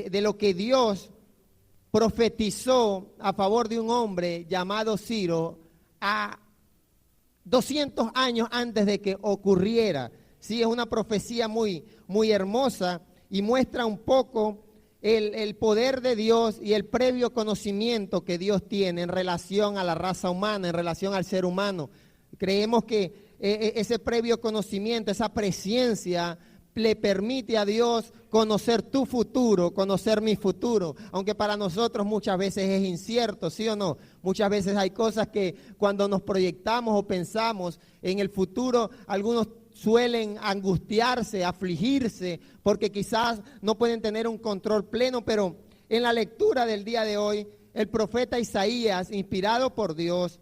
de lo que Dios profetizó a favor de un hombre llamado Ciro a 200 años antes de que ocurriera. Sí, es una profecía muy hermosa y muestra un poco el poder de Dios y el previo conocimiento que Dios tiene en relación a la raza humana, en relación al ser humano. Creemos que ese previo conocimiento, esa presciencia, le permite a Dios conocer tu futuro, conocer mi futuro, aunque para nosotros muchas veces es incierto, ¿sí o no? Muchas veces hay cosas que cuando nos proyectamos o pensamos en el futuro, algunos suelen angustiarse, afligirse, porque quizás no pueden tener un control pleno, pero en la lectura del día de hoy, el profeta Isaías, inspirado por Dios,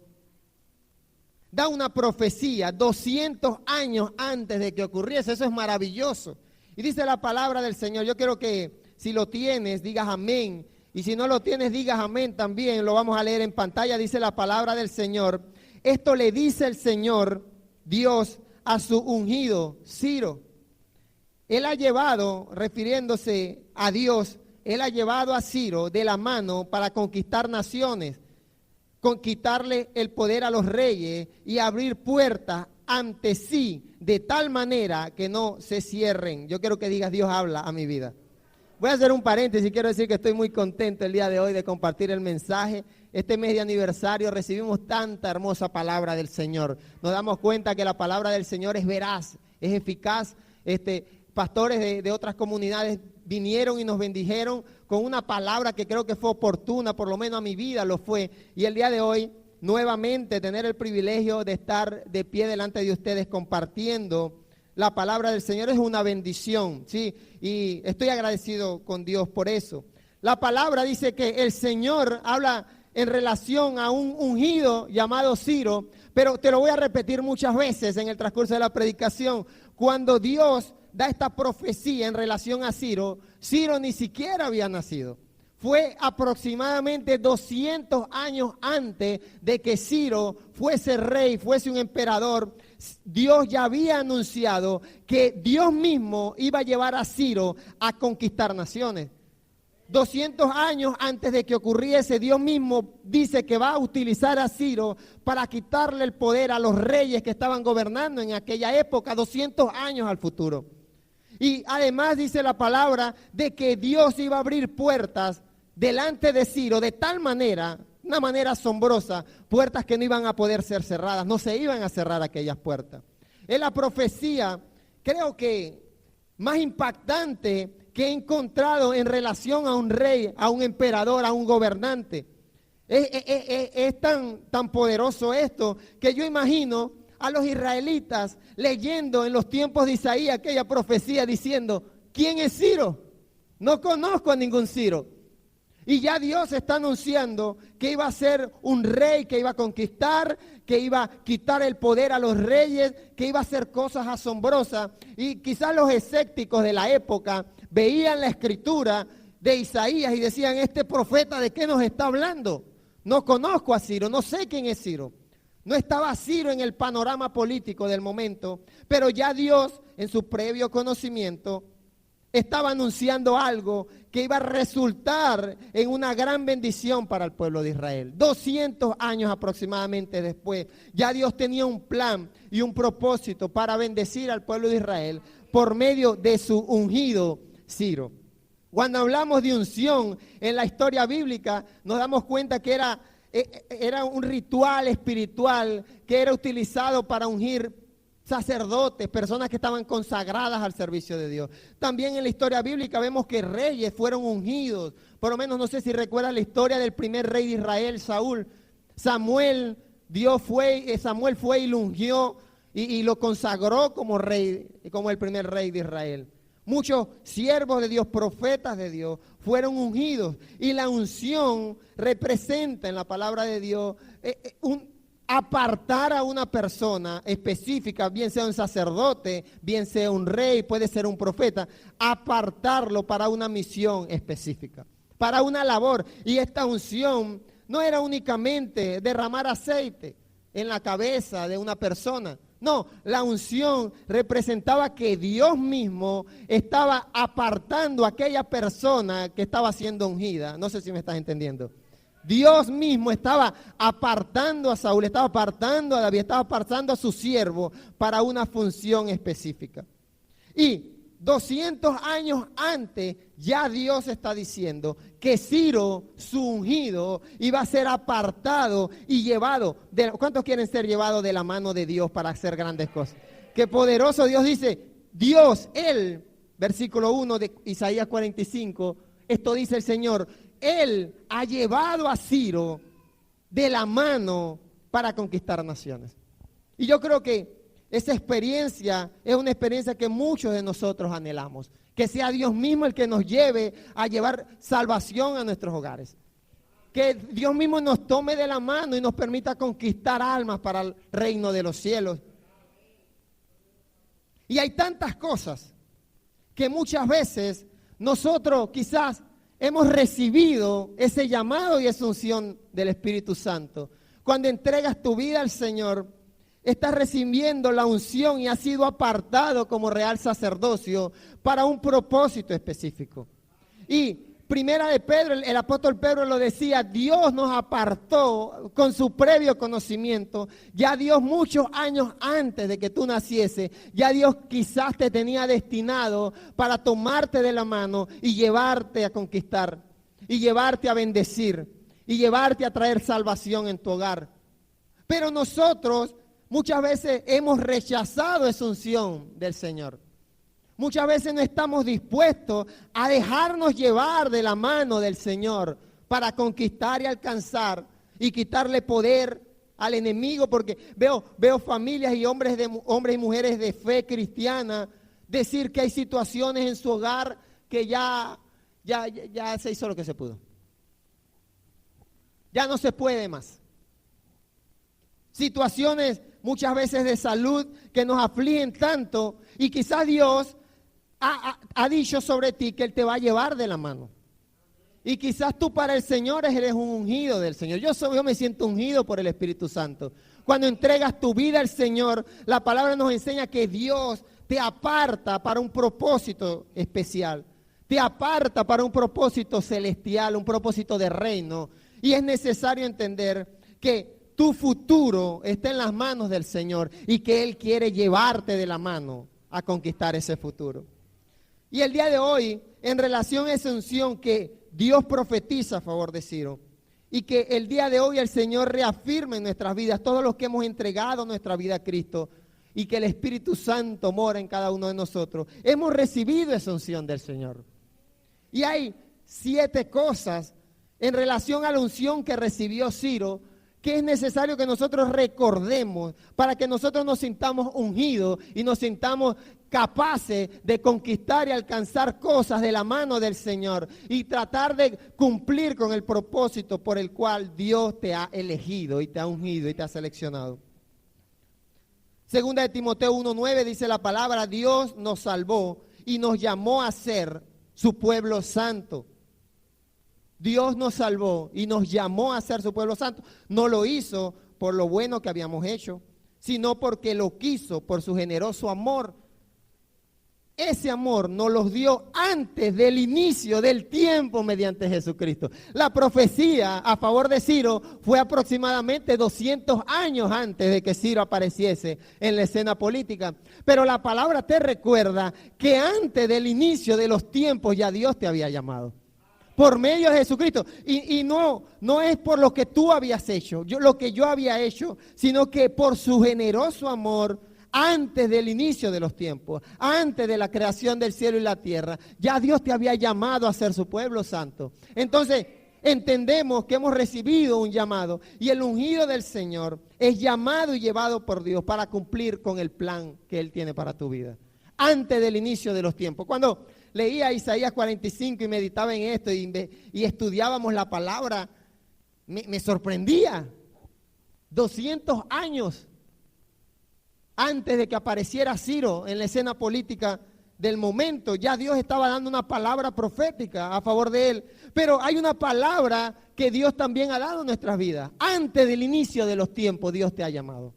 da una profecía 200 años antes de que ocurriese. Eso es maravilloso. Y dice la palabra del Señor. Yo quiero que si lo tienes, digas amén. Y si no lo tienes, digas amén también. Lo vamos a leer en pantalla. Dice la palabra del Señor. Esto le dice el Señor, Dios, a su ungido, Ciro. Él ha llevado, refiriéndose a Dios, Él ha llevado a Ciro de la mano para conquistar naciones, con quitarle el poder a los reyes y abrir puertas ante sí de tal manera que no se cierren. Yo quiero que digas, Dios habla a mi vida. Voy a hacer un paréntesis, quiero decir que estoy muy contento el día de hoy de compartir el mensaje. Este mes de aniversario recibimos tanta hermosa palabra del Señor. Nos damos cuenta que la palabra del Señor es veraz, es eficaz. Pastores de otras comunidades vinieron y nos bendijeron con una palabra que creo que fue oportuna, por lo menos a mi vida lo fue. Y el día de hoy, nuevamente, tener el privilegio de estar de pie delante de ustedes compartiendo la palabra del Señor es una bendición, ¿sí? Y estoy agradecido con Dios por eso. La palabra dice que el Señor habla en relación a un ungido llamado Ciro, pero te lo voy a repetir muchas veces en el transcurso de la predicación. Cuando Dios da esta profecía en relación a Ciro, Ciro ni siquiera había nacido. Fue aproximadamente 200 años antes de que Ciro fuese rey, fuese un emperador. Dios ya había anunciado que Dios mismo iba a llevar a Ciro a conquistar naciones. 200 años antes de que ocurriese, Dios mismo dice que va a utilizar a Ciro para quitarle el poder a los reyes que estaban gobernando en aquella época, 200 años al futuro. Y además dice la palabra de que Dios iba a abrir puertas delante de Ciro de tal manera, una manera asombrosa, puertas que no iban a poder ser cerradas, no se iban a cerrar aquellas puertas. Es la profecía, creo que más impactante que he encontrado en relación a un rey, a un emperador, a un gobernante. Es tan poderoso esto que yo imagino a los israelitas leyendo en los tiempos de Isaías aquella profecía diciendo, ¿quién es Ciro? No conozco a ningún Ciro. Y ya Dios está anunciando que iba a ser un rey, que iba a conquistar, que iba a quitar el poder a los reyes, que iba a hacer cosas asombrosas. Y quizás los escépticos de la época veían la escritura de Isaías y decían, este profeta, ¿de qué nos está hablando? No conozco a Ciro, no sé quién es Ciro. No estaba Ciro en el panorama político del momento, pero ya Dios, en su previo conocimiento, estaba anunciando algo que iba a resultar en una gran bendición para el pueblo de Israel. 200 años aproximadamente después, ya Dios tenía un plan y un propósito para bendecir al pueblo de Israel por medio de su ungido Ciro. Cuando hablamos de unción en la historia bíblica, nos damos cuenta que era un ritual espiritual que era utilizado para ungir sacerdotes, personas que estaban consagradas al servicio de Dios. También en la historia bíblica vemos que reyes fueron ungidos. Por lo menos no sé si recuerdan la historia del primer rey de Israel, Saúl. Samuel fue y lo ungió y lo consagró como rey, como el primer rey de Israel. Muchos siervos de Dios, profetas de Dios, fueron ungidos. Y la unción representa en la palabra de Dios apartar a una persona específica, bien sea un sacerdote, bien sea un rey, puede ser un profeta, apartarlo para una misión específica, para una labor. Y esta unción no era únicamente derramar aceite en la cabeza de una persona. No, la unción representaba que Dios mismo estaba apartando a aquella persona que estaba siendo ungida. No sé si me estás entendiendo. Dios mismo estaba apartando a Saúl, estaba apartando a David, estaba apartando a su siervo para una función específica. Y 200 años antes, ya Dios está diciendo que Ciro, su ungido, iba a ser apartado y llevado. ¿Cuántos quieren ser llevados de la mano de Dios para hacer grandes cosas? Qué poderoso Dios dice, Dios, Él, versículo 1 de Isaías 45, esto dice el Señor, Él ha llevado a Ciro de la mano para conquistar naciones. Y yo creo que esa experiencia es una experiencia que muchos de nosotros anhelamos. Que sea Dios mismo el que nos lleve a llevar salvación a nuestros hogares. Que Dios mismo nos tome de la mano y nos permita conquistar almas para el reino de los cielos. Y hay tantas cosas que muchas veces nosotros quizás hemos recibido ese llamado y esa unción del Espíritu Santo. Cuando entregas tu vida al Señor, estás recibiendo la unción y has sido apartado como real sacerdocio para un propósito específico. Y primera de Pedro, el apóstol Pedro lo decía, Dios nos apartó con su previo conocimiento. Ya Dios muchos años antes de que tú naciese, ya Dios quizás te tenía destinado para tomarte de la mano y llevarte a conquistar, y llevarte a bendecir, y llevarte a traer salvación en tu hogar. Pero nosotros muchas veces hemos rechazado esa unción del Señor. Muchas veces no estamos dispuestos a dejarnos llevar de la mano del Señor para conquistar y alcanzar y quitarle poder al enemigo, porque veo familias y hombres y mujeres de fe cristiana decir que hay situaciones en su hogar que ya se hizo lo que se pudo. Ya no se puede más. Situaciones muchas veces de salud que nos afligen tanto y quizás Dios ha dicho sobre ti que Él te va a llevar de la mano. Y quizás tú para el Señor eres un ungido del Señor. Yo me siento ungido por el Espíritu Santo. Cuando entregas tu vida al Señor, la palabra nos enseña que Dios te aparta para un propósito especial. Te aparta para un propósito celestial, un propósito de reino. Y es necesario entender que tu futuro está en las manos del Señor y que Él quiere llevarte de la mano a conquistar ese futuro. Y el día de hoy, en relación a esa unción que Dios profetiza a favor de Ciro, y que el día de hoy el Señor reafirme en nuestras vidas, todos los que hemos entregado nuestra vida a Cristo, y que el Espíritu Santo mora en cada uno de nosotros, hemos recibido esa unción del Señor. Y hay 7 cosas en relación a la unción que recibió Ciro, que es necesario que nosotros recordemos para que nosotros nos sintamos ungidos y nos sintamos capaces de conquistar y alcanzar cosas de la mano del Señor y tratar de cumplir con el propósito por el cual Dios te ha elegido y te ha ungido y te ha seleccionado. Segunda de Timoteo 1:9 dice la palabra, Dios nos salvó y nos llamó a ser su pueblo santo. Dios nos salvó y nos llamó a ser su pueblo santo. No lo hizo por lo bueno que habíamos hecho, sino porque lo quiso por su generoso amor. Ese amor nos los dio antes del inicio del tiempo mediante Jesucristo. La profecía a favor de Ciro fue aproximadamente 200 años antes de que Ciro apareciese en la escena política. Pero la palabra te recuerda que antes del inicio de los tiempos ya Dios te había llamado. Por medio de Jesucristo. Y no es por lo que tú habías hecho, lo que yo había hecho, sino que por su generoso amor, antes del inicio de los tiempos, antes de la creación del cielo y la tierra, ya Dios te había llamado a ser su pueblo santo. Entonces, entendemos que hemos recibido un llamado y el ungido del Señor es llamado y llevado por Dios para cumplir con el plan que Él tiene para tu vida. Antes del inicio de los tiempos. Cuando leía Isaías 45 y meditaba en esto y estudiábamos la palabra, me sorprendía. 200 años antes de que apareciera Ciro en la escena política del momento, ya Dios estaba dando una palabra profética a favor de él. Pero hay una palabra que Dios también ha dado en nuestras vidas. Antes del inicio de los tiempos, Dios te ha llamado.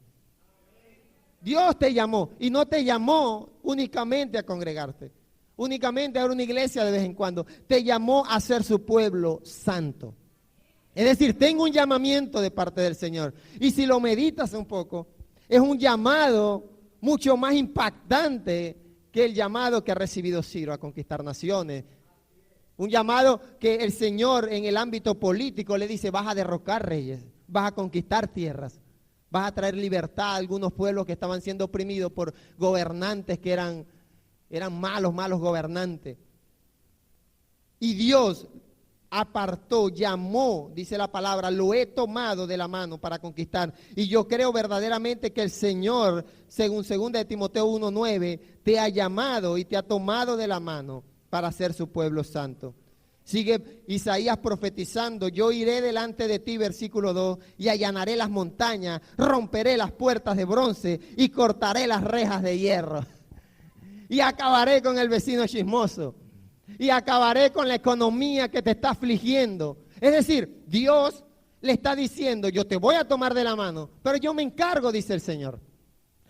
Dios te llamó y no te llamó únicamente a congregarte, únicamente a ir a una iglesia de vez en cuando. Te llamó a ser su pueblo santo. Es decir, tengo un llamamiento de parte del Señor. Y si lo meditas un poco, es un llamado mucho más impactante que el llamado que ha recibido Ciro a conquistar naciones. Un llamado que el Señor en el ámbito político le dice, vas a derrocar reyes, vas a conquistar tierras, vas a traer libertad a algunos pueblos que estaban siendo oprimidos por gobernantes que eran malos gobernantes. Y Dios apartó, llamó, dice la palabra, lo he tomado de la mano para conquistar. Y yo creo verdaderamente que el Señor, según 2 de Timoteo 1:9, te ha llamado y te ha tomado de la mano para ser su pueblo santo. Sigue Isaías profetizando, yo iré delante de ti, versículo 2, y allanaré las montañas, romperé las puertas de bronce y cortaré las rejas de hierro. Y acabaré con el vecino chismoso. Y acabaré con la economía que te está afligiendo. Es decir, Dios le está diciendo, yo te voy a tomar de la mano, pero yo me encargo, dice el Señor.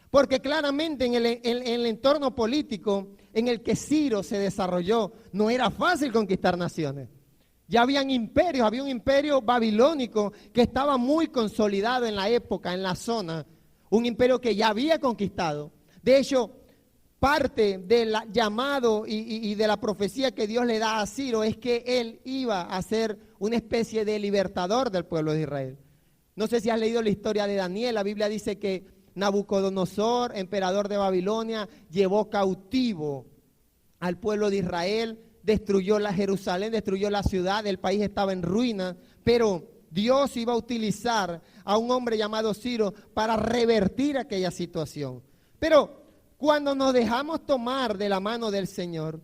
Porque claramente en el entorno político en el que Ciro se desarrolló, no era fácil conquistar naciones. Ya habían imperios, había un imperio babilónico que estaba muy consolidado en la época, en la zona. Un imperio que ya había conquistado. De hecho, parte del llamado y de la profecía que Dios le da a Ciro es que él iba a ser una especie de libertador del pueblo de Israel. No sé si has leído la historia de Daniel, la Biblia dice que Nabucodonosor, emperador de Babilonia, llevó cautivo al pueblo de Israel, destruyó la Jerusalén, destruyó la ciudad, el país estaba en ruinas, pero Dios iba a utilizar a un hombre llamado Ciro para revertir aquella situación. Pero cuando nos dejamos tomar de la mano del Señor,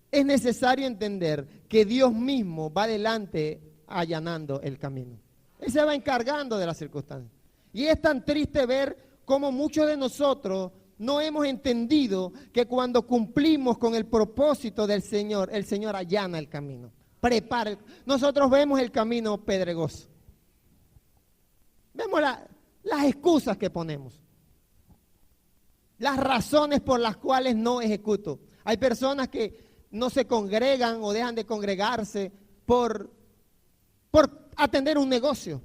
es necesario entender que Dios mismo va adelante allanando el camino. Él se va encargando de las circunstancias. Y es tan triste ver cómo muchos de nosotros no hemos entendido que cuando cumplimos con el propósito del Señor, el Señor allana el camino. Prepara. Nosotros vemos el camino pedregoso. Vemos las excusas que ponemos. Las razones por las cuales no ejecuto. Hay personas que no se congregan o dejan de congregarse por atender un negocio.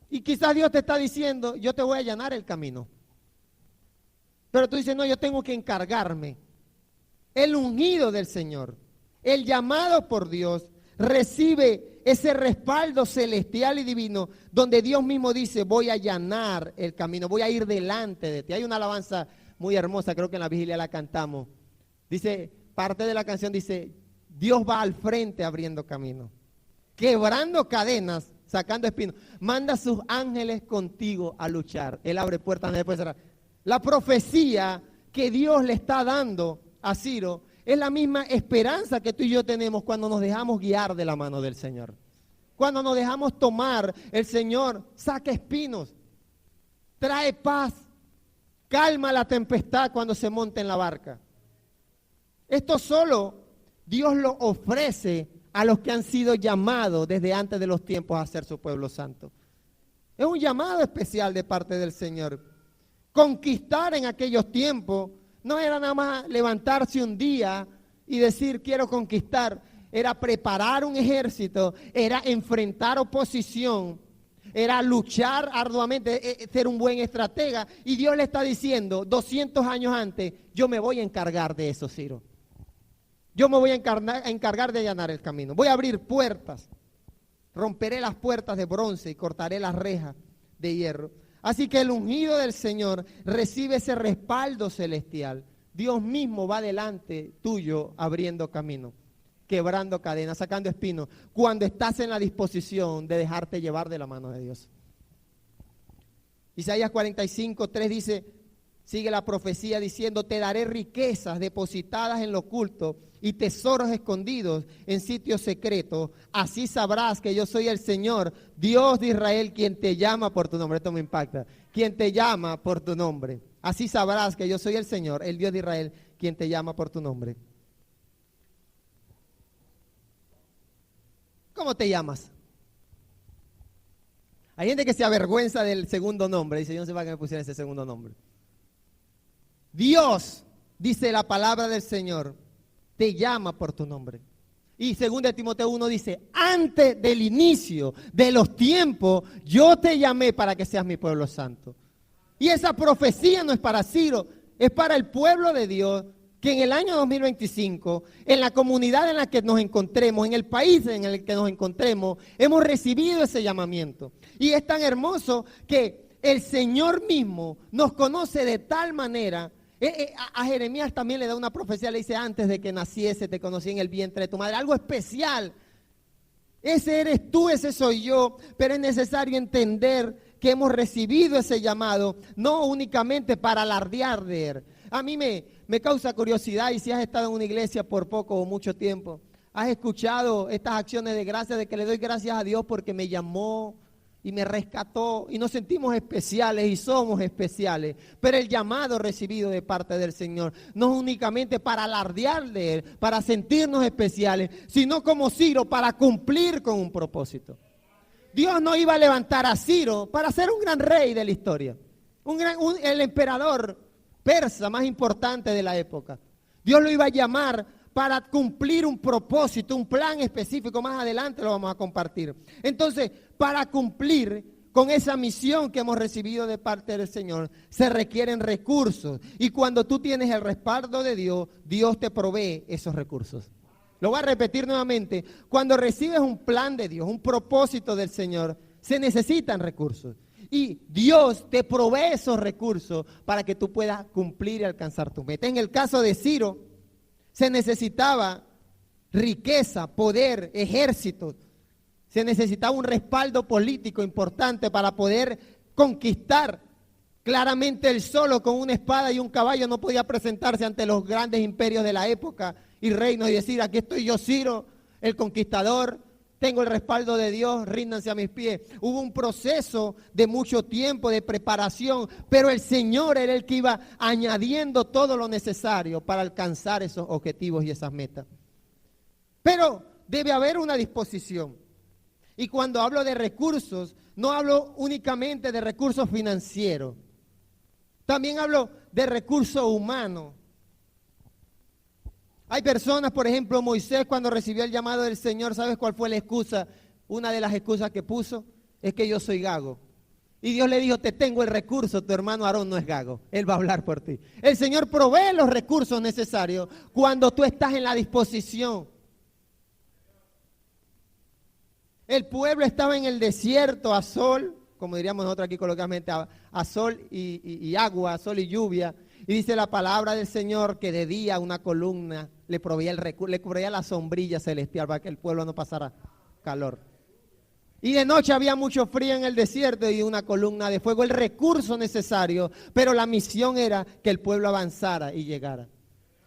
Y quizás Dios te está diciendo, yo te voy a allanar el camino. Pero tú dices, no, yo tengo que encargarme. El ungido del Señor, el llamado por Dios, recibe ese respaldo celestial y divino, donde Dios mismo dice, voy a allanar el camino, voy a ir delante de ti. Hay una alabanza muy hermosa, creo que en la vigilia la cantamos. Dice, parte de la canción dice, Dios va al frente abriendo camino, quebrando cadenas, sacando espinos, manda a sus ángeles contigo a luchar. Él abre puertas, no puede cerrar. La profecía que Dios le está dando a Ciro es la misma esperanza que tú y yo tenemos cuando nos dejamos guiar de la mano del Señor. Cuando nos dejamos tomar, el Señor saca espinos, trae paz, calma la tempestad cuando se monta en la barca. Esto solo Dios lo ofrece a los que han sido llamados desde antes de los tiempos a ser su pueblo santo. Es un llamado especial de parte del Señor. Conquistar en aquellos tiempos no era nada más levantarse un día y decir quiero conquistar, era preparar un ejército, era enfrentar oposición, era luchar arduamente, ser un buen estratega. Y Dios le está diciendo 200 años antes, yo me voy a encargar de eso, Ciro. Yo me voy a encargar de allanar el camino. Voy a abrir puertas. Romperé las puertas de bronce y cortaré las rejas de hierro. Así que el ungido del Señor recibe ese respaldo celestial. Dios mismo va delante tuyo abriendo camino, quebrando cadenas, sacando espinos, cuando estás en la disposición de dejarte llevar de la mano de Dios. Isaías 45:3 dice, sigue la profecía diciendo, te daré riquezas depositadas en lo oculto y tesoros escondidos en sitios secretos. Así sabrás que yo soy el Señor, Dios de Israel, quien te llama por tu nombre. Esto me impacta. Quien te llama por tu nombre. Así sabrás que yo soy el Señor, el Dios de Israel, quien te llama por tu nombre. ¿Cómo te llamas? Hay gente que se avergüenza del segundo nombre. Dice, yo no sé para qué me pusieron ese segundo nombre. Dios, dice la palabra del Señor, te llama por tu nombre. Y 2 Timoteo 1 dice, antes del inicio de los tiempos, yo te llamé para que seas mi pueblo santo. Y esa profecía no es para Ciro, es para el pueblo de Dios, que en el año 2025, en la comunidad en la que nos encontremos, en el país en el que nos encontremos, hemos recibido ese llamamiento. Y es tan hermoso que el Señor mismo nos conoce de tal manera. A Jeremías también le da una profecía, le dice, antes de que naciese te conocí en el vientre de tu madre. Algo especial. Ese eres tú, ese soy yo, pero es necesario entender que hemos recibido ese llamado, no únicamente para alardear de él. A mí me causa curiosidad, y si has estado en una iglesia por poco o mucho tiempo, has escuchado estas acciones de gracia, de que le doy gracias a Dios porque me llamó y me rescató, y nos sentimos especiales y somos especiales, pero el llamado recibido de parte del Señor no es únicamente para alardear de Él, para sentirnos especiales, sino como Ciro, para cumplir con un propósito. Dios no iba a levantar a Ciro para ser un gran rey de la historia, el emperador persa más importante de la época. Dios lo iba a llamar para cumplir un propósito, un plan específico. Más adelante lo vamos a compartir. Entonces, para cumplir con esa misión que hemos recibido de parte del Señor, se requieren recursos. Y cuando tú tienes el respaldo de Dios, Dios te provee esos recursos. Lo voy a repetir nuevamente. Cuando recibes un plan de Dios, un propósito del Señor, se necesitan recursos. Y Dios te provee esos recursos para que tú puedas cumplir y alcanzar tu meta. En el caso de Ciro, se necesitaba riqueza, poder, ejércitos. Se necesitaba un respaldo político importante para poder conquistar. Claramente él solo con una espada y un caballo no podía presentarse ante los grandes imperios de la época y reinos y decir, aquí estoy yo, Ciro, el conquistador. Tengo el respaldo de Dios, ríndanse a mis pies. Hubo un proceso de mucho tiempo, de preparación, pero el Señor era el que iba añadiendo todo lo necesario para alcanzar esos objetivos y esas metas. Pero debe haber una disposición. Y cuando hablo de recursos, no hablo únicamente de recursos financieros. También hablo de recursos humanos. Hay personas, por ejemplo, Moisés cuando recibió el llamado del Señor, ¿sabes cuál fue la excusa? Una de las excusas que puso es que yo soy gago. Y Dios le dijo, te tengo el recurso, tu hermano Aarón no es gago, él va a hablar por ti. El Señor provee los recursos necesarios cuando tú estás en la disposición. El pueblo estaba en el desierto a sol, como diríamos nosotros aquí coloquialmente, a sol y agua, a sol y lluvia. Y dice la palabra del Señor que de día una columna le proveía le proveía la sombrilla celestial para que el pueblo no pasara calor. Y de noche había mucho frío en el desierto y una columna de fuego, el recurso necesario, pero la misión era que el pueblo avanzara y llegara.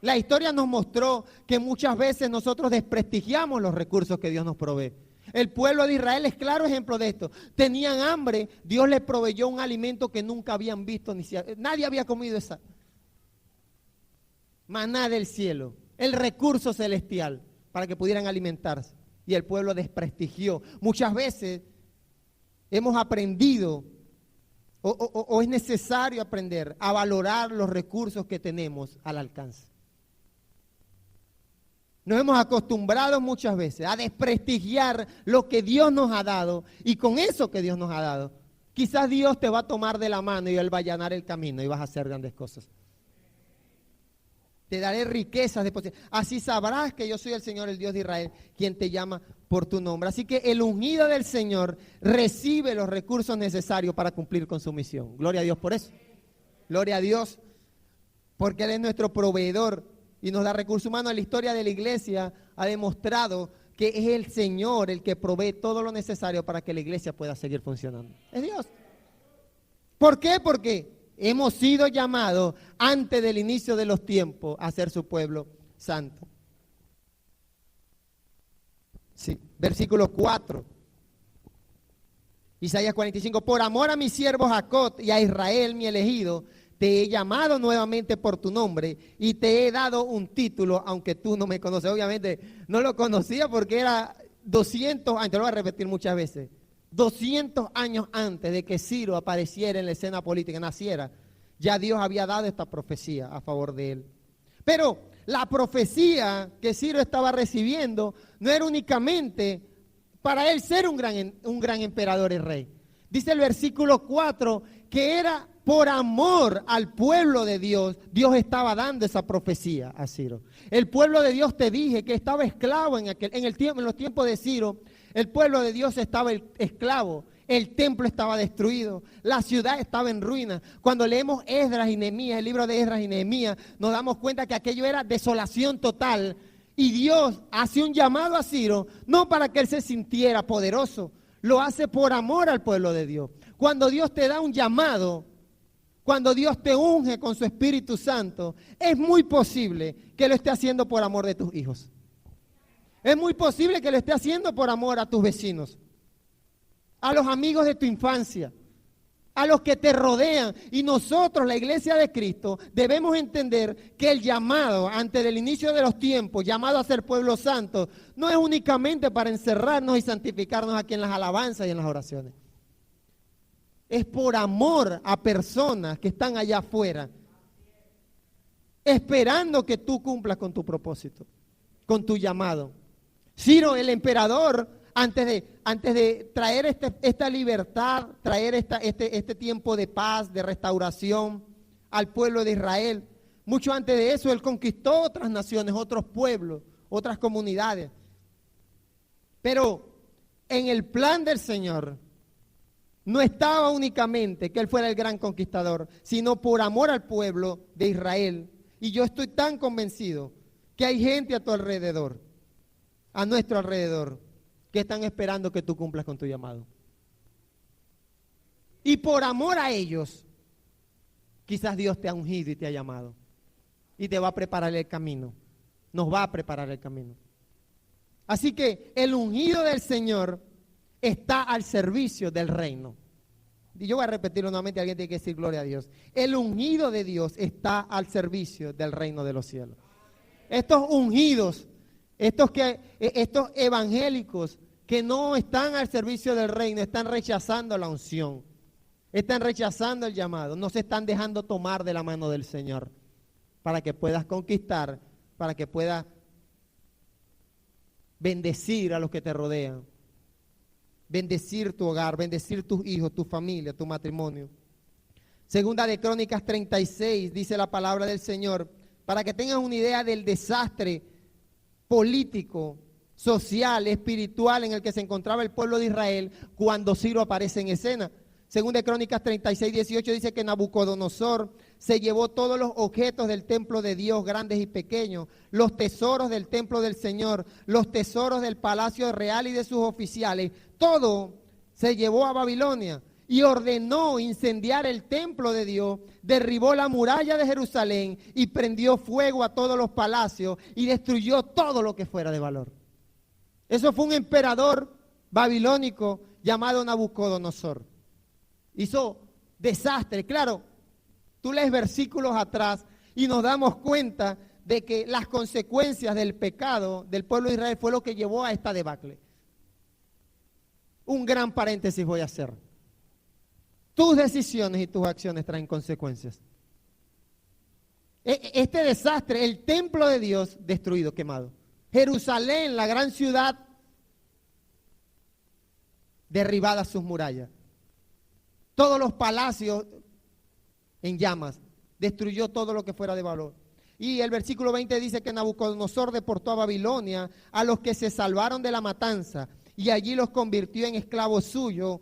La historia nos mostró que muchas veces nosotros desprestigiamos los recursos que Dios nos provee. El pueblo de Israel es claro ejemplo de esto. Tenían hambre, Dios les proveyó un alimento que nunca habían visto, nadie había comido esa maná del cielo, el recurso celestial para que pudieran alimentarse. Y el pueblo desprestigió. Muchas veces hemos aprendido o es necesario aprender a valorar los recursos que tenemos al alcance. Nos hemos acostumbrado muchas veces a desprestigiar lo que Dios nos ha dado, y con eso que Dios nos ha dado, quizás Dios te va a tomar de la mano y Él va a allanar el camino y vas a hacer grandes cosas. Te daré riquezas de posibilidades. Así sabrás que yo soy el Señor, el Dios de Israel, quien te llama por tu nombre. Así que el ungido del Señor recibe los recursos necesarios para cumplir con su misión. Gloria a Dios por eso. Gloria a Dios porque Él es nuestro proveedor y nos da recursos humanos. La historia de la iglesia ha demostrado que es el Señor el que provee todo lo necesario para que la iglesia pueda seguir funcionando. Es Dios. ¿Por qué? Porque hemos sido llamados antes del inicio de los tiempos a ser su pueblo santo. Sí, versículo 4. Isaías 45. Por amor a mi siervo Jacob y a Israel mi elegido, te he llamado nuevamente por tu nombre y te he dado un título, aunque tú no me conoces. Obviamente no lo conocía porque era 200 años, te lo voy a repetir muchas veces. 200 años antes de que Ciro apareciera en la escena política, naciera, ya Dios había dado esta profecía a favor de él. Pero la profecía que Ciro estaba recibiendo no era únicamente para él ser un gran emperador y rey. Dice el versículo 4 que era por amor al pueblo de Dios, Dios estaba dando esa profecía a Ciro. El pueblo de Dios, te dije, que estaba esclavo en los tiempos de Ciro. El pueblo de Dios estaba esclavo. El templo estaba destruido, la ciudad estaba en ruinas. Cuando leemos Esdras y Nehemías, el libro de Esdras y Nehemías, nos damos cuenta que aquello era desolación total. Y Dios hace un llamado a Ciro, no para que él se sintiera poderoso, lo hace por amor al pueblo de Dios. Cuando Dios te da un llamado, cuando Dios te unge con su Espíritu Santo, es muy posible que lo esté haciendo por amor de tus hijos. Es muy posible que lo esté haciendo por amor a tus vecinos, a los amigos de tu infancia, a los que te rodean. Y nosotros, la Iglesia de Cristo, debemos entender que el llamado antes del inicio de los tiempos, llamado a ser pueblo santo, no es únicamente para encerrarnos y santificarnos aquí en las alabanzas y en las oraciones. Es por amor a personas que están allá afuera, esperando que tú cumplas con tu propósito, con tu llamado. Ciro, el emperador, antes de traer esta libertad, traer este tiempo de paz, de restauración al pueblo de Israel, mucho antes de eso, él conquistó otras naciones, otros pueblos, otras comunidades. Pero en el plan del Señor no estaba únicamente que él fuera el gran conquistador, sino por amor al pueblo de Israel. Y yo estoy tan convencido que hay gente a tu alrededor, a nuestro alrededor, que están esperando que tú cumplas con tu llamado. Y por amor a ellos, quizás Dios te ha ungido y te ha llamado. Y te va a preparar el camino. Nos va a preparar el camino. Así que el ungido del Señor está al servicio del reino. Y yo voy a repetirlo nuevamente, alguien tiene que decir gloria a Dios. El ungido de Dios está al servicio del reino de los cielos. Estos ungidos, estos evangélicos que no están al servicio del reino, están rechazando la unción, están rechazando el llamado, no se están dejando tomar de la mano del Señor para que puedas conquistar, para que puedas bendecir a los que te rodean, bendecir tu hogar, bendecir tus hijos, tu familia, tu matrimonio. Segunda de Crónicas 36 dice la palabra del Señor, para que tengas una idea del desastre político, social, espiritual en el que se encontraba el pueblo de Israel cuando Ciro aparece en escena. Segunda de Crónicas 36, 18 dice que Nabucodonosor se llevó todos los objetos del templo de Dios, grandes y pequeños, los tesoros del templo del Señor, los tesoros del palacio real y de sus oficiales, todo se llevó a Babilonia y ordenó incendiar el templo de Dios, derribó la muralla de Jerusalén y prendió fuego a todos los palacios y destruyó todo lo que fuera de valor. Eso fue un emperador babilónico llamado Nabucodonosor. Hizo desastre. Claro, tú lees versículos atrás y nos damos cuenta de que las consecuencias del pecado del pueblo de Israel fue lo que llevó a esta debacle. Un gran paréntesis voy a hacer. Tus decisiones y tus acciones traen consecuencias. Este desastre, el templo de Dios destruido, quemado. Jerusalén, la gran ciudad, derribadas sus murallas. Todos los palacios en llamas. Destruyó todo lo que fuera de valor. Y el versículo 20 dice que Nabucodonosor deportó a Babilonia a los que se salvaron de la matanza y allí los convirtió en esclavos suyos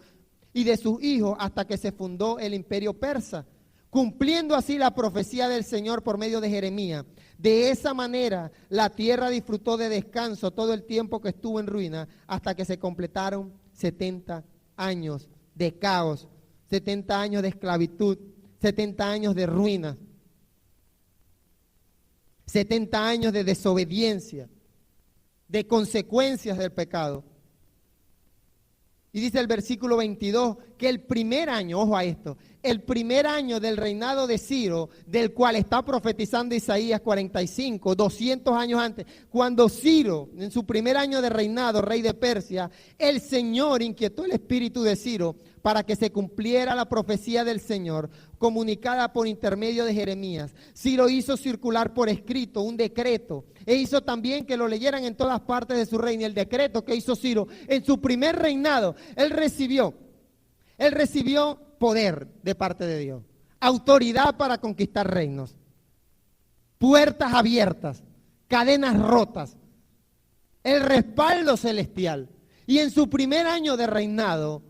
y de sus hijos hasta que se fundó el imperio persa, cumpliendo así la profecía del Señor por medio de Jeremías. De esa manera la tierra disfrutó de descanso todo el tiempo que estuvo en ruina hasta que se completaron 70 años de caos, 70 años de esclavitud, 70 años de ruina, 70 años de desobediencia, de consecuencias del pecado. Y dice el versículo 22 que el primer año, ojo a esto, el primer año del reinado de Ciro, del cual está profetizando Isaías 45, 200 años antes, cuando Ciro, en su primer año de reinado, rey de Persia, el Señor inquietó el espíritu de Ciro para que se cumpliera la profecía del Señor, comunicada por intermedio de Jeremías. Ciro hizo circular por escrito un decreto, e hizo también que lo leyeran en todas partes de su reino. El decreto que hizo Ciro en su primer reinado, él recibió poder de parte de Dios, autoridad para conquistar reinos, puertas abiertas, cadenas rotas, el respaldo celestial. Y en su primer año de reinado,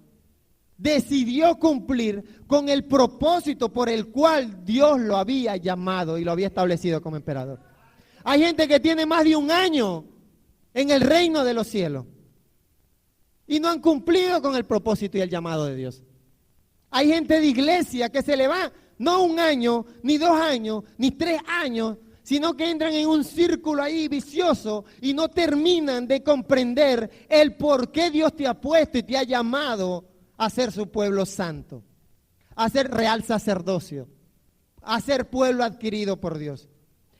decidió cumplir con el propósito por el cual Dios lo había llamado y lo había establecido como emperador. Hay gente que tiene más de un año en el reino de los cielos y no han cumplido con el propósito y el llamado de Dios. Hay gente de iglesia que se le va no un año, ni 2 años, ni 3 años, sino que entran en un círculo ahí vicioso y no terminan de comprender el por qué Dios te ha puesto y te ha llamado a ser su pueblo santo, a ser real sacerdocio, a ser pueblo adquirido por Dios.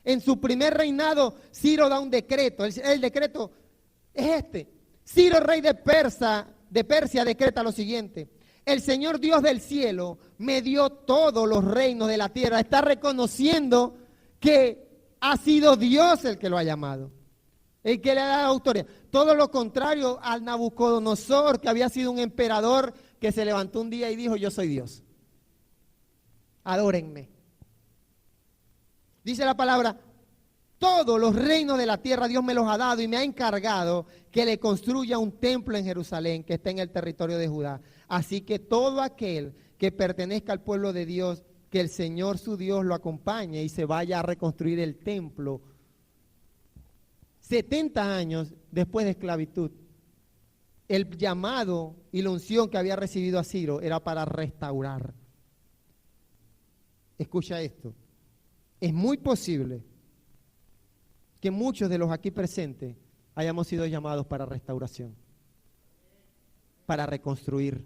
En su primer reinado, Ciro da un decreto. El decreto es este. Ciro, rey de Persia, decreta lo siguiente: el Señor Dios del cielo me dio todos los reinos de la tierra. Está reconociendo que ha sido Dios el que lo ha llamado, el que le ha dado autoridad. Todo lo contrario al Nabucodonosor, que había sido un emperador que se levantó un día y dijo: yo soy Dios, adórenme. Dice la palabra: todos los reinos de la tierra Dios me los ha dado y me ha encargado que le construya un templo en Jerusalén que está en el territorio de Judá. Así que todo aquel que pertenezca al pueblo de Dios, que el Señor su Dios lo acompañe y se vaya a reconstruir el templo. 70 años después de esclavitud, el llamado y la unción que había recibido a Ciro era para restaurar. Escucha esto. Es muy posible que muchos de los aquí presentes hayamos sido llamados para restauración, para reconstruir.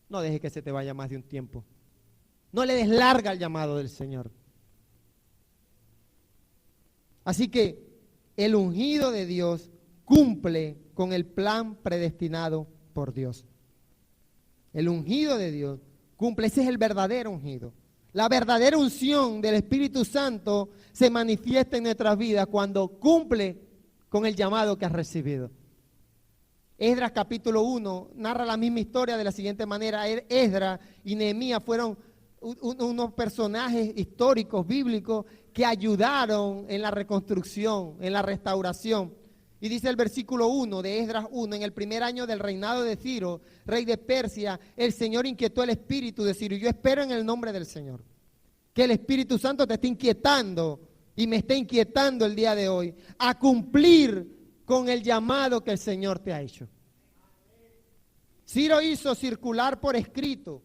No dejes que se te vaya más de un tiempo. No le des larga al llamado del Señor. Así que el ungido de Dios cumple con el plan predestinado por Dios. El ungido de Dios cumple, ese es el verdadero ungido. La verdadera unción del Espíritu Santo se manifiesta en nuestras vidas cuando cumple con el llamado que has recibido. Esdras capítulo 1 narra la misma historia de la siguiente manera. Esdras y Nehemías fueron unos personajes históricos, bíblicos, que ayudaron en la reconstrucción, en la restauración. Y dice el versículo 1 de Esdras 1, en el primer año del reinado de Ciro, rey de Persia, el Señor inquietó el espíritu de Ciro. Yo espero en el nombre del Señor que el Espíritu Santo te esté inquietando y me esté inquietando el día de hoy a cumplir con el llamado que el Señor te ha hecho. Ciro hizo circular por escrito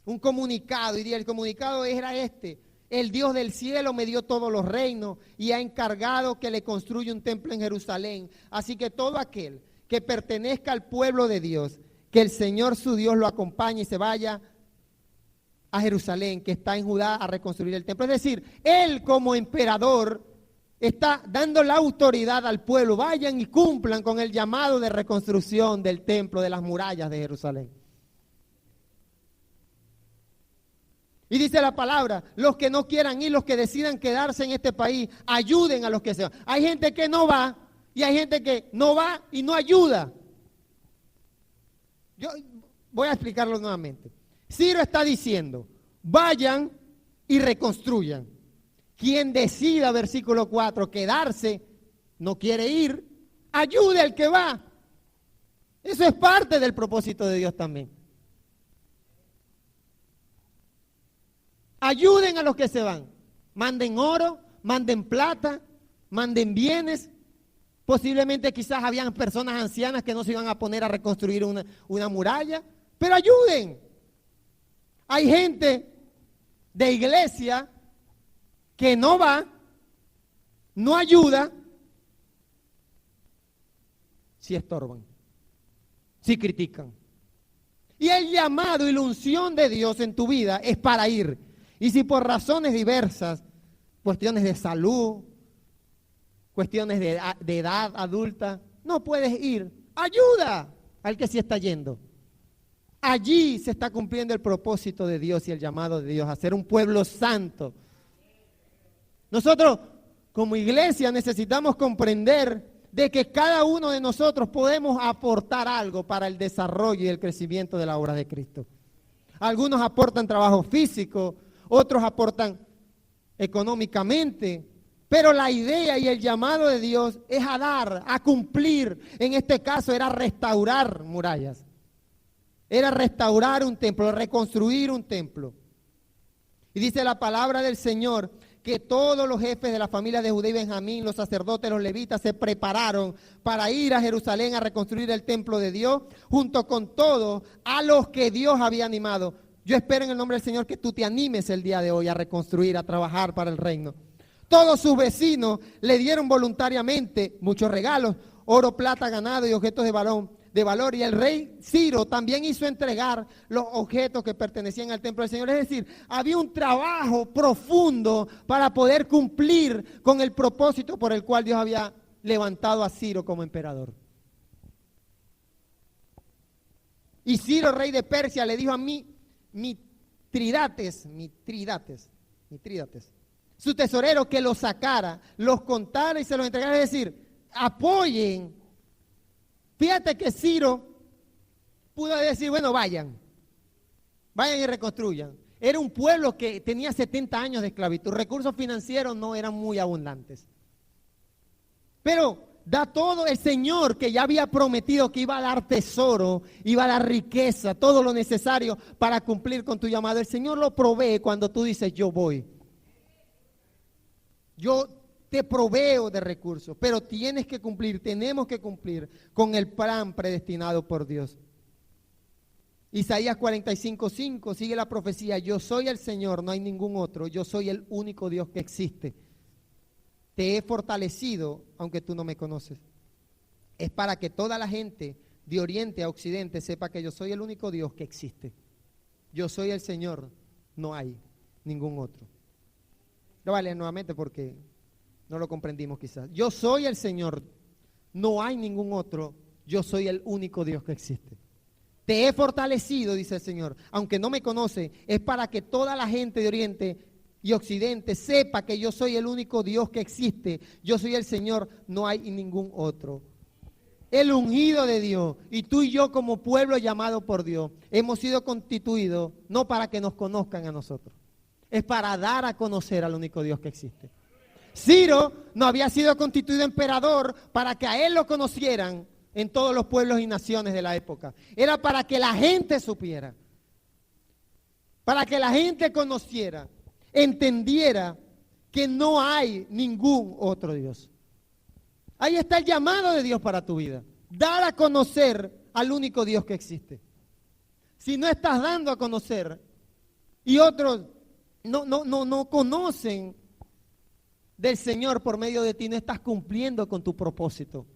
un comunicado, y el comunicado era este: el Dios del cielo me dio todos los reinos y ha encargado que le construya un templo en Jerusalén. Así que todo aquel que pertenezca al pueblo de Dios, que el Señor su Dios lo acompañe y se vaya a Jerusalén, que está en Judá, a reconstruir el templo. Es decir, él como emperador está dando la autoridad al pueblo: vayan y cumplan con el llamado de reconstrucción del templo, de las murallas de Jerusalén. Y dice la palabra: los que no quieran ir, los que decidan quedarse en este país, ayuden a los que se van. Hay gente que no va y hay gente que no va y no ayuda. Yo voy a explicarlo nuevamente. Ciro está diciendo: vayan y reconstruyan. Quien decida, versículo 4, quedarse, no quiere ir, ayude al que va. Eso es parte del propósito de Dios también. Ayuden a los que se van. Manden oro, manden plata, manden bienes. Posiblemente quizás habían personas ancianas que no se iban a poner a reconstruir una muralla, pero ayuden. Hay gente de iglesia que no va, no ayuda, si estorban, si critican, Y el llamado y la unción de Dios en tu vida es para ir. Y si por razones diversas, cuestiones de salud, cuestiones de edad adulta, no puedes ir, ayuda al que sí está yendo. Allí se está cumpliendo el propósito de Dios y el llamado de Dios a ser un pueblo santo. Nosotros, como iglesia, necesitamos comprender de que cada uno de nosotros podemos aportar algo para el desarrollo y el crecimiento de la obra de Cristo. Algunos aportan trabajo físico, otros aportan económicamente, pero la idea y el llamado de Dios es a dar, a cumplir. En este caso era restaurar murallas, era restaurar un templo, reconstruir un templo. Y dice la palabra del Señor que todos los jefes de la familia de Judá y Benjamín, los sacerdotes, los levitas, se prepararon para ir a Jerusalén a reconstruir el templo de Dios, junto con todos a los que Dios había animado. Yo espero en el nombre del Señor que tú te animes el día de hoy a reconstruir, a trabajar para el reino. Todos sus vecinos le dieron voluntariamente muchos regalos, oro, plata, ganado y objetos de valor. Y el rey Ciro también hizo entregar los objetos que pertenecían al templo del Señor. Es decir, había un trabajo profundo para poder cumplir con el propósito por el cual Dios había levantado a Ciro como emperador. Y Ciro, rey de Persia, le dijo a Mitridates, su tesorero, que los sacara, los contara y se los entregara. Es decir, apoyen. Fíjate que Ciro pudo decir, bueno, vayan y reconstruyan. Era un pueblo que tenía 70 años de esclavitud, recursos financieros no eran muy abundantes. Pero da todo el Señor, que ya había prometido que iba a dar tesoro, iba a dar riqueza, todo lo necesario para cumplir con tu llamado. El Señor lo provee cuando tú dices, yo voy. Yo te proveo de recursos, pero tienes que cumplir, tenemos que cumplir con el plan predestinado por Dios. Isaías 45:5 sigue la profecía, yo soy el Señor, no hay ningún otro, yo soy el único Dios que existe. Te he fortalecido, aunque tú no me conoces. Es para que toda la gente de oriente a occidente sepa que yo soy el único Dios que existe. Yo soy el Señor, no hay ningún otro. Lo voy a leer nuevamente porque no lo comprendimos quizás. Yo soy el Señor, no hay ningún otro, yo soy el único Dios que existe. Te he fortalecido, dice el Señor, aunque no me conoce, es para que toda la gente de Oriente y Occidente sepa que yo soy el único Dios que existe. Yo soy el Señor, no hay ningún otro. El ungido de Dios, y tú y yo como pueblo llamado por Dios, hemos sido constituidos no para que nos conozcan a nosotros, es para dar a conocer al único Dios que existe. Ciro no había sido constituido emperador para que a él lo conocieran en todos los pueblos y naciones de la época. Era para que la gente supiera, para que la gente conociera, entendiera que no hay ningún otro Dios. Ahí está el llamado de Dios para tu vida. Dar a conocer al único Dios que existe. Si no estás dando a conocer y otros no conocen del Señor por medio de ti, no estás cumpliendo con tu propósito.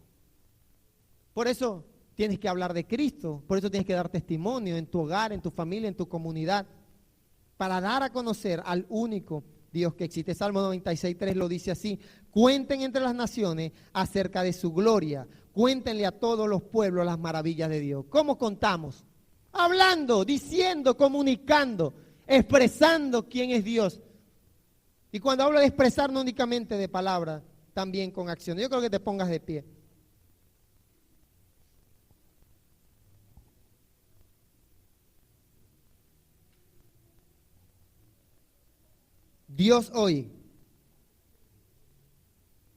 Por eso tienes que hablar de Cristo, por eso tienes que dar testimonio en tu hogar, en tu familia, en tu comunidad, para dar a conocer al único Dios que existe. Salmo 96:3 lo dice así: cuenten entre las naciones acerca de su gloria, cuéntenle a todos los pueblos las maravillas de Dios. ¿Cómo contamos? Hablando, diciendo, comunicando, expresando quién es Dios. Y cuando hablo de expresar, no únicamente de palabras, también con acción. Yo creo que te pongas de pie. Dios hoy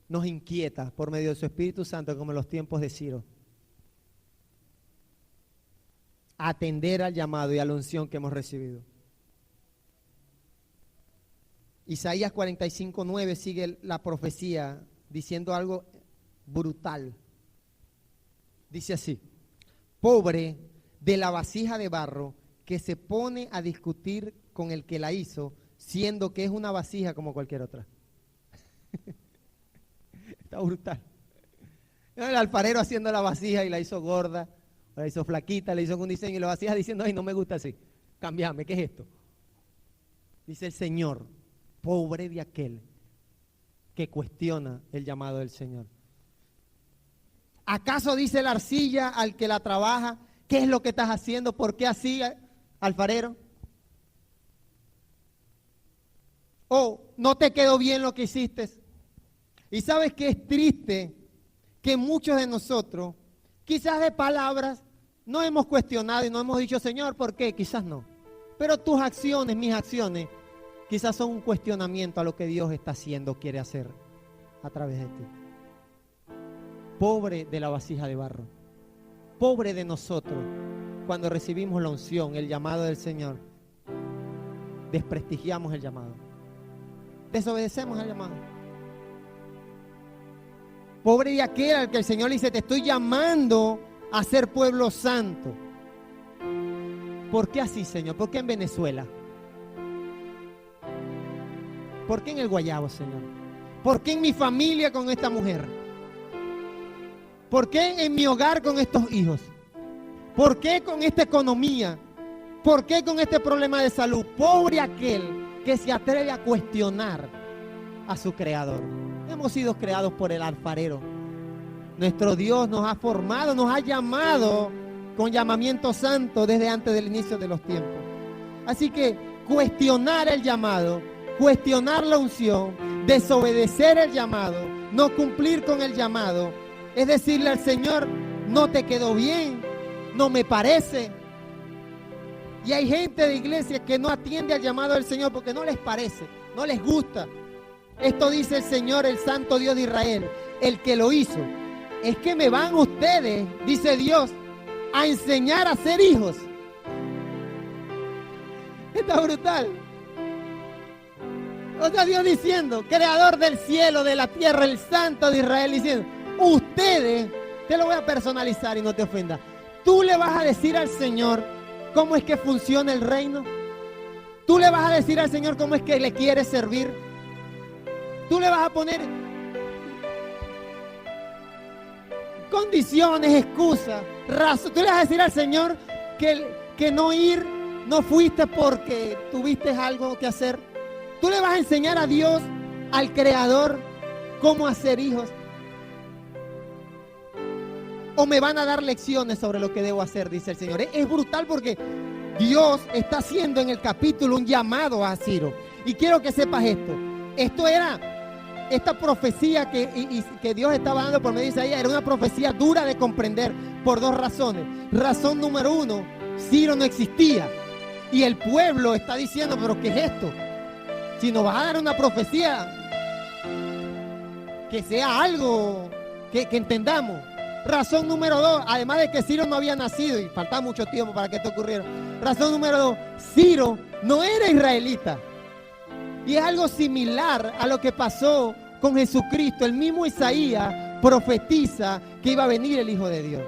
nos inquieta por medio de su Espíritu Santo, como en los tiempos de Ciro, a atender al llamado y a la unción que hemos recibido. Isaías 45:9 sigue la profecía diciendo algo brutal. Dice así: pobre de la vasija de barro que se pone a discutir con el que la hizo, siendo que es una vasija como cualquier otra. Está brutal. El alfarero haciendo la vasija y la hizo gorda, La hizo flaquita, le hizo un diseño y lo hacía diciendo, ay, no me gusta así. Cámbiame, ¿qué es esto? Dice el Señor, pobre de aquel que cuestiona el llamado del Señor. ¿Acaso dice la arcilla al que la trabaja, qué es lo que estás haciendo? ¿Por qué así, alfarero? ¿O no te quedó bien lo que hiciste? Y sabes que es triste que muchos de nosotros, quizás de palabras, no hemos cuestionado y no hemos dicho, Señor, ¿por qué? Quizás no. Pero tus acciones, mis acciones, quizás son un cuestionamiento a lo que Dios está haciendo, quiere hacer a través de ti. Pobre de la vasija de barro. Pobre de nosotros cuando recibimos la unción, el llamado del Señor. Desprestigiamos el llamado. Desobedecemos el llamado. Pobre de aquel al que el Señor le dice, te estoy llamando a ser pueblo santo. ¿Por qué así, Señor? ¿Por qué en Venezuela? ¿Por qué en el Guayabo, Señor? ¿Por qué en mi familia con esta mujer? ¿Por qué en mi hogar con estos hijos? ¿Por qué con esta economía? ¿Por qué con este problema de salud? Pobre aquel que se atreve a cuestionar a su creador. Hemos sido creados por el alfarero. Nuestro Dios nos ha formado, nos ha llamado con llamamiento santo desde antes del inicio de los tiempos. Así que cuestionar el llamado, cuestionar la unción, desobedecer el llamado, no cumplir con el llamado, es decirle al Señor, no te quedó bien, no me parece. Y hay gente de iglesia que no atiende al llamado del Señor porque no les parece, no les gusta. Esto dice el Señor, el Santo Dios de Israel, el que lo hizo. Es que me van ustedes, dice Dios, a enseñar a ser hijos. Está brutal. O sea, Dios diciendo, creador del cielo, de la tierra, el Santo de Israel, diciendo, ustedes, te lo voy a personalizar y no te ofenda. Tú le vas a decir al Señor cómo es que funciona el reino. Tú le vas a decir al Señor cómo es que le quieres servir. Tú le vas a poner condiciones, excusas, razón. Tú le vas a decir al Señor que no fuiste porque tuviste algo que hacer. Tú le vas a enseñar a Dios, al Creador, cómo hacer hijos. O me van a dar lecciones sobre lo que debo hacer, dice el Señor. Es brutal porque Dios está haciendo en el capítulo un llamado a Ciro. Y quiero que sepas esto. Esta profecía que Dios estaba dando por medio de Isaías era una profecía dura de comprender por dos razones. Razón número uno, Ciro no existía. Y el pueblo está diciendo, pero ¿qué es esto? Si nos vas a dar una profecía, que sea algo que entendamos. Razón número dos, además de que Ciro no había nacido y faltaba mucho tiempo para que esto ocurriera. Razón número dos, Ciro no era israelita. Y es algo similar a lo que pasó con Jesucristo. El mismo Isaías profetiza que iba a venir el Hijo de Dios,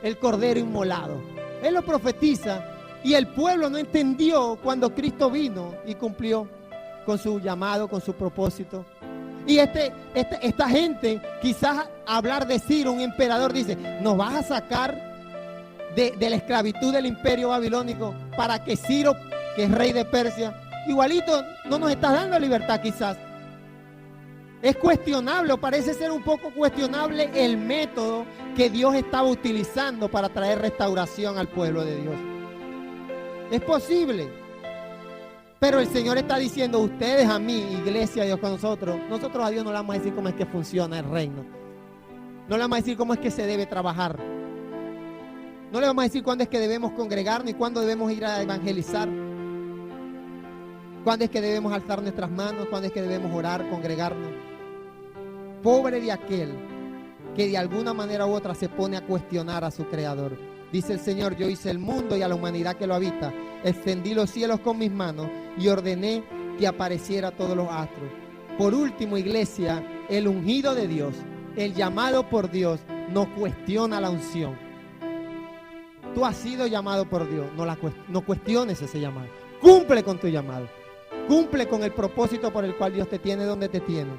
el Cordero inmolado. Él lo profetiza y el pueblo no entendió cuando Cristo vino y cumplió con su llamado, con su propósito. Y esta gente, quizás hablar de Ciro, un emperador, dice, nos vas a sacar de la esclavitud del imperio babilónico para que Ciro, que es rey de Persia, igualito no nos estás dando libertad quizás. Es cuestionable, o parece ser un poco cuestionable el método que Dios estaba utilizando para traer restauración al pueblo de Dios. Es posible. Pero el Señor está diciendo, ustedes a mí, iglesia, Dios con nosotros a Dios no le vamos a decir cómo es que funciona el reino. No le vamos a decir cómo es que se debe trabajar. No le vamos a decir cuándo es que debemos congregarnos y cuándo debemos ir a evangelizar. Cuándo es que debemos alzar nuestras manos, cuándo es que debemos orar, congregarnos. Pobre de aquel que de alguna manera u otra se pone a cuestionar a su Creador. Dice el Señor, yo hice el mundo y a la humanidad que lo habita. Extendí los cielos con mis manos y ordené que apareciera todos los astros. Por último, iglesia, el ungido de Dios, el llamado por Dios, no cuestiona la unción. Tú has sido llamado por Dios, no cuestiones ese llamado. Cumple con tu llamado. Cumple con el propósito por el cual Dios te tiene donde te tiene.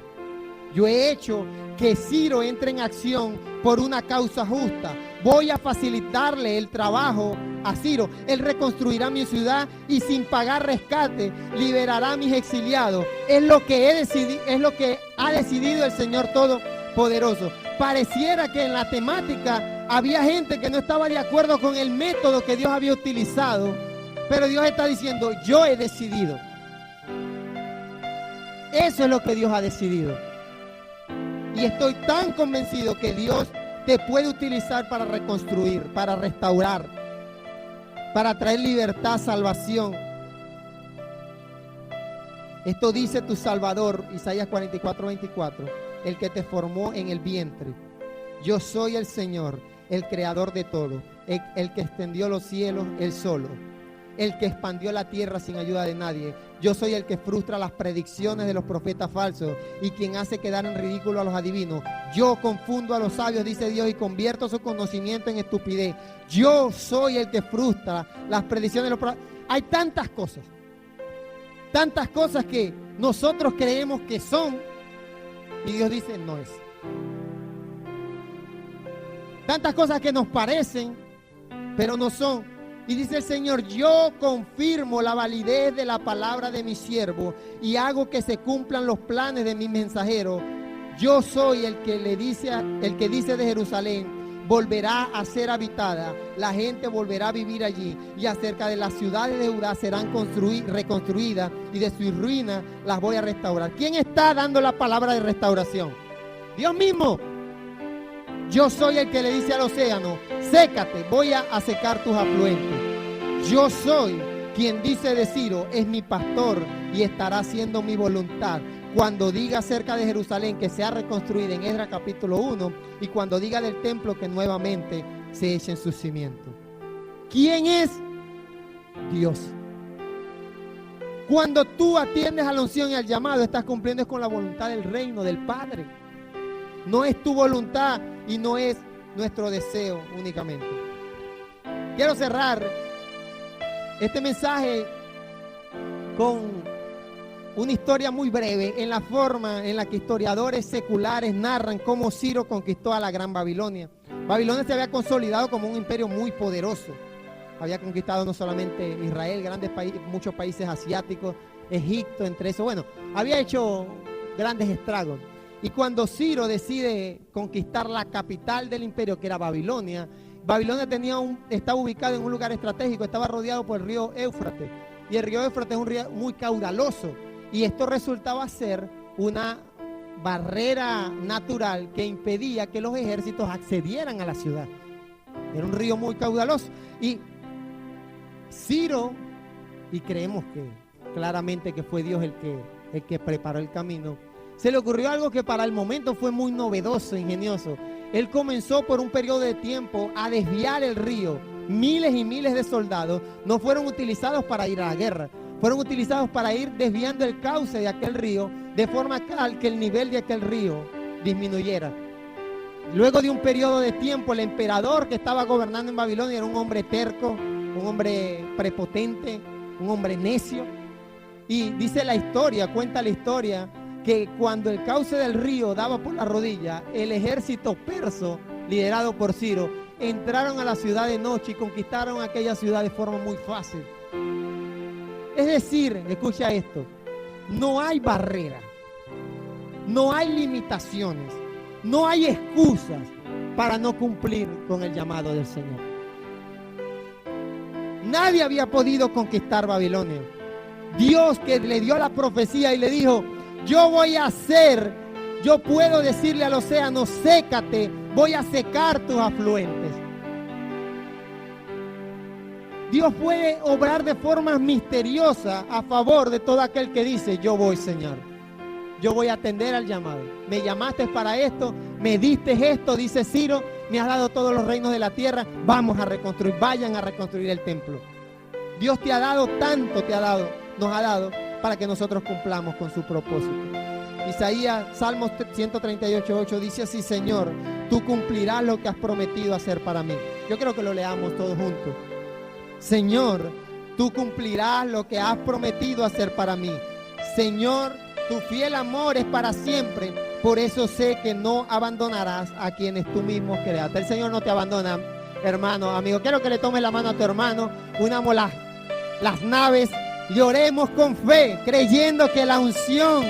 Yo he hecho que Ciro entre en acción por una causa justa. Voy a facilitarle el trabajo a Ciro. Él reconstruirá mi ciudad y sin pagar rescate liberará a mis exiliados. Es lo que ha decidido el Señor Todopoderoso. Pareciera que en la temática había gente que no estaba de acuerdo con el método que Dios había utilizado, pero Dios está diciendo: yo he decidido. Eso es lo que Dios ha decidido. Y estoy tan convencido que Dios te puede utilizar para reconstruir, para restaurar, para traer libertad, salvación. Esto dice tu Salvador, Isaías 44:24, el que te formó en el vientre. Yo soy el Señor, el creador de todo, el que extendió los cielos, él solo, el que expandió la tierra sin ayuda de nadie. Yo soy el que frustra las predicciones de los profetas falsos y quien hace quedar en ridículo a los adivinos. Yo confundo a los sabios, dice Dios, y convierto su conocimiento en estupidez. Yo soy el que frustra las predicciones de los profetas. Hay tantas cosas que nosotros creemos que son y Dios dice no es. Tantas cosas que nos parecen pero no son. Y dice el Señor: yo confirmo la validez de la palabra de mi siervo y hago que se cumplan los planes de mi mensajero. Yo soy el que dice de Jerusalén: volverá a ser habitada, la gente volverá a vivir allí, y acerca de las ciudades de Judá serán reconstruidas, y de sus ruinas las voy a restaurar. ¿Quién está dando la palabra de restauración? Dios mismo. Yo soy el que le dice al océano: sécate, voy a secar tus afluentes. Yo soy quien dice de Ciro: es mi pastor y estará haciendo mi voluntad. Cuando diga acerca de Jerusalén que sea reconstruida, en Esdras capítulo 1, y cuando diga del templo que nuevamente se echen sus cimientos. ¿Quién es? Dios. Cuando tú atiendes a la unción y al llamado, estás cumpliendo con la voluntad del reino, del Padre. No es tu voluntad y no es nuestro deseo únicamente. Quiero cerrar este mensaje con una historia muy breve en la forma en la que historiadores seculares narran cómo Ciro conquistó a la Gran Babilonia. Babilonia se había consolidado como un imperio muy poderoso. Había conquistado no solamente Israel, grandes países, muchos países asiáticos, Egipto, entre esos. Bueno, había hecho grandes estragos. Y cuando Ciro decide conquistar la capital del imperio, que era Babilonia, Babilonia estaba ubicado en un lugar estratégico, estaba rodeado por el río Éufrates. Y el río Éufrates es un río muy caudaloso. Y esto resultaba ser una barrera natural que impedía que los ejércitos accedieran a la ciudad. Era un río muy caudaloso. Y Ciro, y creemos que claramente que fue Dios el que preparó el camino, se le ocurrió algo que para el momento fue muy novedoso, ingenioso. Él comenzó por un periodo de tiempo a desviar el río. Miles y miles de soldados no fueron utilizados para ir a la guerra, fueron utilizados para ir desviando el cauce de aquel río, de forma tal que el nivel de aquel río disminuyera. Luego de un periodo de tiempo, el emperador que estaba gobernando en Babilonia era un hombre terco, un hombre prepotente, un hombre necio. Y dice la historia, cuenta la historia, que cuando el cauce del río daba por la rodilla, el ejército perso, liderado por Ciro, entraron a la ciudad de noche y conquistaron aquella ciudad de forma muy fácil. Es decir, escucha esto, no hay barrera, no hay limitaciones, no hay excusas para no cumplir con el llamado del Señor. Nadie había podido conquistar Babilonia. Dios, que le dio la profecía y le dijo: yo puedo decirle al océano: sécate, voy a secar tus afluentes. Dios puede obrar de forma misteriosa a favor de todo aquel que dice: yo voy, Señor, yo voy a atender al llamado. Me llamaste para esto, me diste esto, dice Ciro, me has dado todos los reinos de la tierra, vamos a reconstruir, vayan a reconstruir el templo. Dios te ha dado tanto, nos ha dado para que nosotros cumplamos con su propósito. Salmos 138:8 dice así: Señor, tú cumplirás lo que has prometido hacer para mí. Yo creo que lo leamos todos juntos. Señor, tú cumplirás lo que has prometido hacer para mí. Señor, tu fiel amor es para siempre, Por eso sé que no abandonarás a quienes tú mismo creaste. El Señor no te abandona, hermano, amigo. Quiero que le tomes la mano a tu hermano, unamos las naves y oremos con fe, creyendo que la unción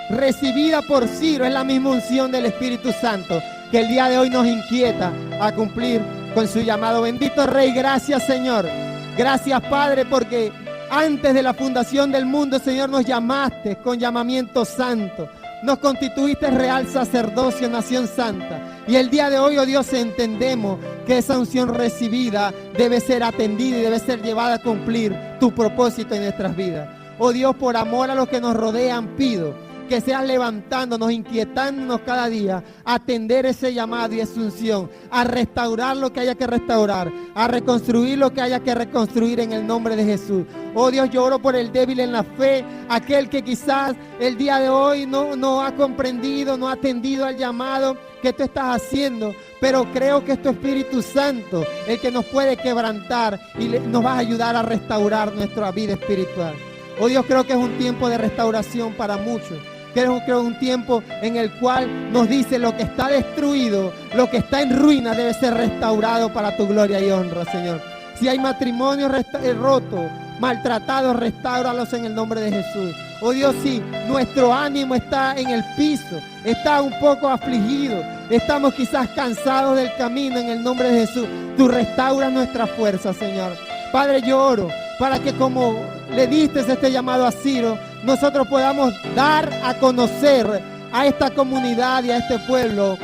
recibida por Ciro es la misma unción del Espíritu Santo, que el día de hoy nos inquieta a cumplir con su llamado. Bendito Rey, gracias Señor. Gracias Padre, porque antes de la fundación del mundo, Señor, nos llamaste con llamamiento santo. Nos constituiste real sacerdocio, nación santa. Y el día de hoy, oh Dios, entendemos que esa unción recibida debe ser atendida y debe ser llevada a cumplir tu propósito en nuestras vidas. Oh Dios, por amor a los que nos rodean, pido que seas levantándonos, inquietándonos cada día, a atender ese llamado y esa unción, a restaurar lo que haya que restaurar, a reconstruir lo que haya que reconstruir en el nombre de Jesús. Oh Dios, yo oro por el débil en la fe, aquel que quizás el día de hoy no ha comprendido, no ha atendido al llamado que tú estás haciendo, pero creo que es tu Espíritu Santo el que nos puede quebrantar y nos va a ayudar a restaurar nuestra vida espiritual. Oh Dios, creo que es un tiempo de restauración para muchos. Creo que es un tiempo en el cual nos dice lo que está destruido, lo que está en ruina debe ser restaurado para tu gloria y honra, Señor. Si hay matrimonios rotos, maltratados, restáuralos en el nombre de Jesús. Oh Dios, si nuestro ánimo está en el piso, está un poco afligido, estamos quizás cansados del camino, en el nombre de Jesús, tú restauras nuestra fuerza, Señor. Padre, yo oro para que como le diste este llamado a Ciro, nosotros podamos dar a conocer a esta comunidad y a este pueblo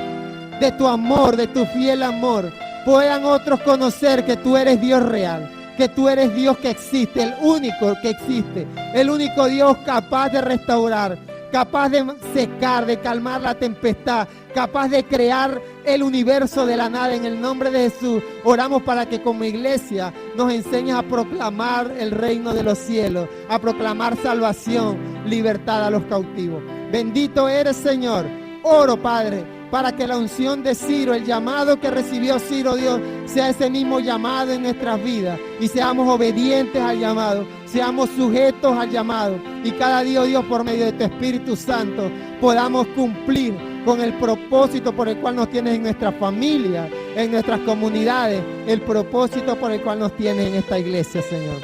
de tu amor, de tu fiel amor. Puedan otros conocer que tú eres Dios real, que tú eres Dios que existe, el único que existe, el único Dios capaz de restaurar, capaz de secar, de calmar la tempestad, capaz de crear el universo de la nada. En el nombre de Jesús, oramos para que como iglesia nos enseñes a proclamar el reino de los cielos, a proclamar salvación, libertad a los cautivos. Bendito eres, Señor. Oro, Padre, para que la unción de Ciro, el llamado que recibió Ciro, Dios, sea ese mismo llamado en nuestras vidas y seamos obedientes al llamado, seamos sujetos al llamado y cada día, oh Dios, por medio de tu Espíritu Santo, podamos cumplir con el propósito por el cual nos tienes en nuestra familia, en nuestras comunidades, el propósito por el cual nos tienes en esta iglesia, Señor.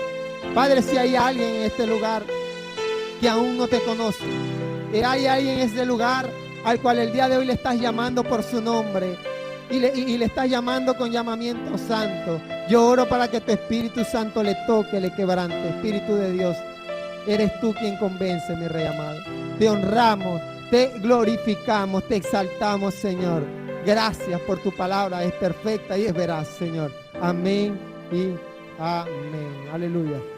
Padre, si hay alguien en este lugar que aún no te conoce, y hay alguien en este lugar al cual el día de hoy le estás llamando por su nombre y le estás llamando con llamamiento santo, yo oro para que tu Espíritu Santo le toque, le quebrante. Espíritu de Dios, eres tú quien convence, mi Rey amado. Te honramos, te glorificamos, te exaltamos, Señor. Gracias por tu palabra, es perfecta y es veraz, Señor. Amén y amén. Aleluya.